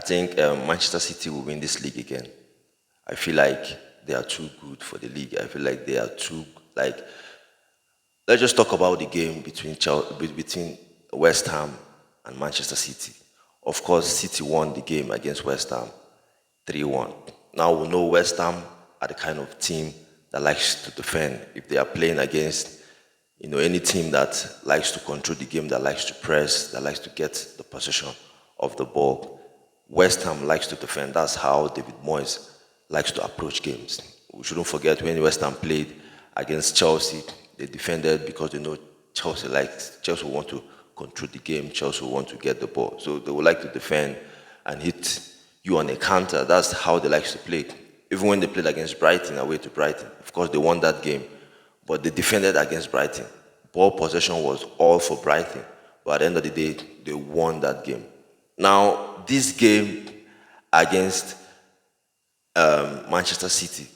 think Manchester City will win this league again. I feel like they are too good for the league. I feel like they are too like. Let's just talk about the game between West Ham and Manchester City. Of course, City won the game against West Ham 3-1. Now we know West Ham are the kind of team that likes to defend. If they are playing against any team that likes to control the game, that likes to press, that likes to get the possession of the ball, West Ham likes to defend. That's how David Moyes likes to approach games. We shouldn't forget when West Ham played against Chelsea, they defended because they know Chelsea want to control the game, Chelsea want to get the ball. So they would like to defend and hit you on a counter. That's how they like to play. Even when they played against Brighton, away to Brighton, of course they won that game, but they defended against Brighton. Ball possession was all for Brighton, but at the end of the day, they won that game. Now, this game against Manchester City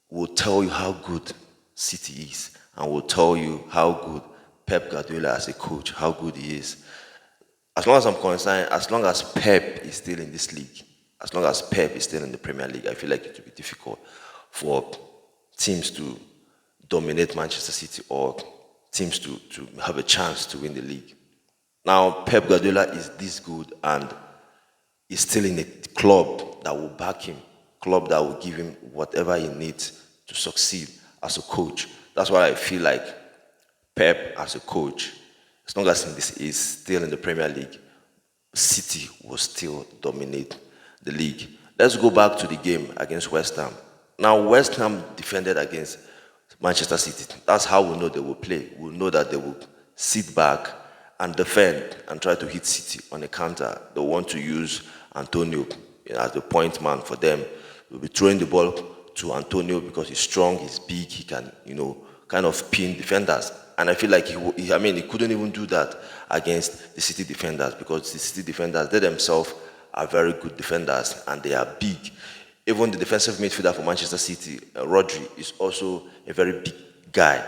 will tell you how good City is, and will tell you how good Pep Guardiola as a coach, how good he is. As long as I'm concerned, as long as Pep is still in this league, as long as Pep is still in the Premier League, I feel like it will be difficult for teams to dominate Manchester City or teams to have a chance to win the league. Now, Pep Guardiola is this good and is still in a club that will back him, club that will give him whatever he needs to succeed as a coach. That's why I feel like Pep as a coach, as long as he is still in the Premier League, City will still dominate the league. Let's go back to the game against West Ham. Now, West Ham defended against Manchester City. That's how we know they will play. We know that they will sit back and defend and try to hit City on a counter. They want to use Antonio as the point man for them. We'll be throwing the ball to Antonio because he's strong, he's big, he can, kind of pin defenders. And I feel like he couldn't even do that against the City defenders because the City defenders, they themselves are very good defenders and they are big. Even the defensive midfielder for Manchester City, Rodri, is also a very big guy,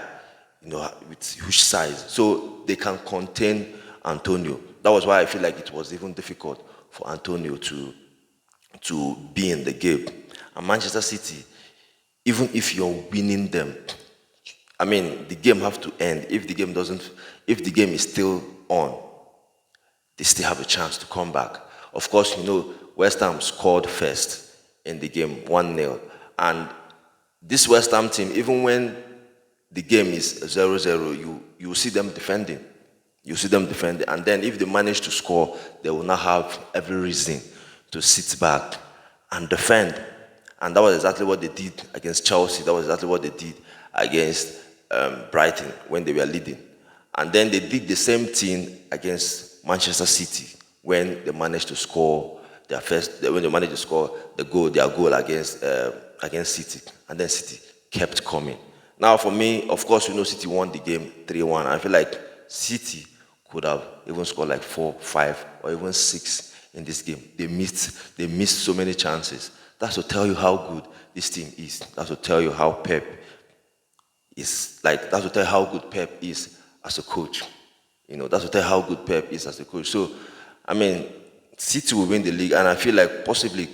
with huge size. So they can contain Antonio. That was why I feel like it was even difficult for Antonio to be in the game. And Manchester City, even if you're winning them, the game have to end. If the game is still on, they still have a chance to come back. Of course, West Ham scored first in the game, 1-0. And this West Ham team, even when the game is 0-0, you see them defending. You see them defending. And then if they manage to score, they will now have every reason to sit back and defend. And that was exactly what they did against Chelsea. That was exactly what they did against Brighton when they were leading. And then they did the same thing against Manchester City when they managed to score their goal against City, and then City kept coming. Now, for me, of course, City won the game 3-1. I feel like City could have even scored like 4, 5, or even 6 in this game. They missed so many chances. That's to tell you how good this team is. That's to tell you how Pep is like. That's to tell you how good Pep is as a coach. That's to tell you how good Pep is as a coach. So, City will win the league, and I feel like possibly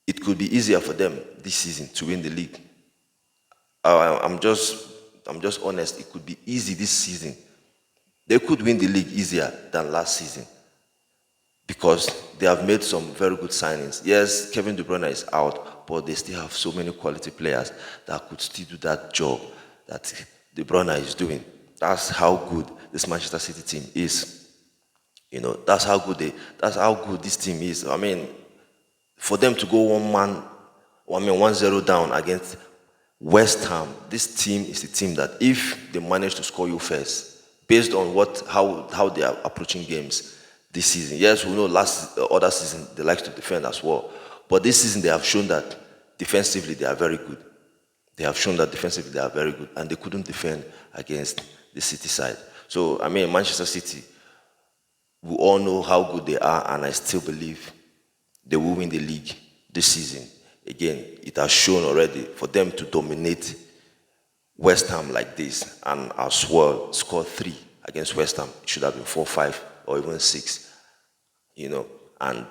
it could be easier for them this season to win the league. I'm just honest. It could be easy this season. They could win the league easier than last season because they have made some very good signings. Yes, Kevin De Bruyne is out, but they still have so many quality players that could still do that job that De Bruyne is doing. That's how good this Manchester City team is. That's how good this team is. For them to go 1-0 down against West Ham, this team is the team that if they manage to score you first, based on how they are approaching games this season. Yes, we know other season they like to defend as well, but this season they have shown that defensively they are very good. They have shown that defensively they are very good, and they couldn't defend against the City side. So Manchester City, we all know how good they are, and I still believe they will win the league this season. Again, it has shown already for them to dominate West Ham like this, and as well score 3 against West Ham. It should have been 4, 5, or even 6. And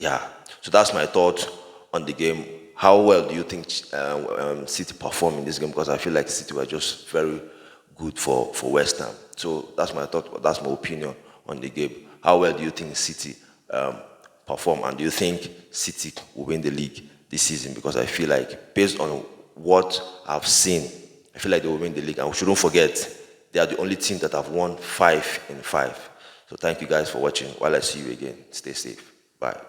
Yeah, so that's my thought on the game. How well do you think City perform in this game? Because I feel like City were just very good for West Ham. So that's my thought. That's my opinion on the game. How well do you think City perform, and do you think City will win the league this season? Because I feel like, based on what I've seen, I feel like they will win the league. And we shouldn't forget, they are the only team that have won 5 in 5. So thank you guys for watching. While I see you again, stay safe. Bye.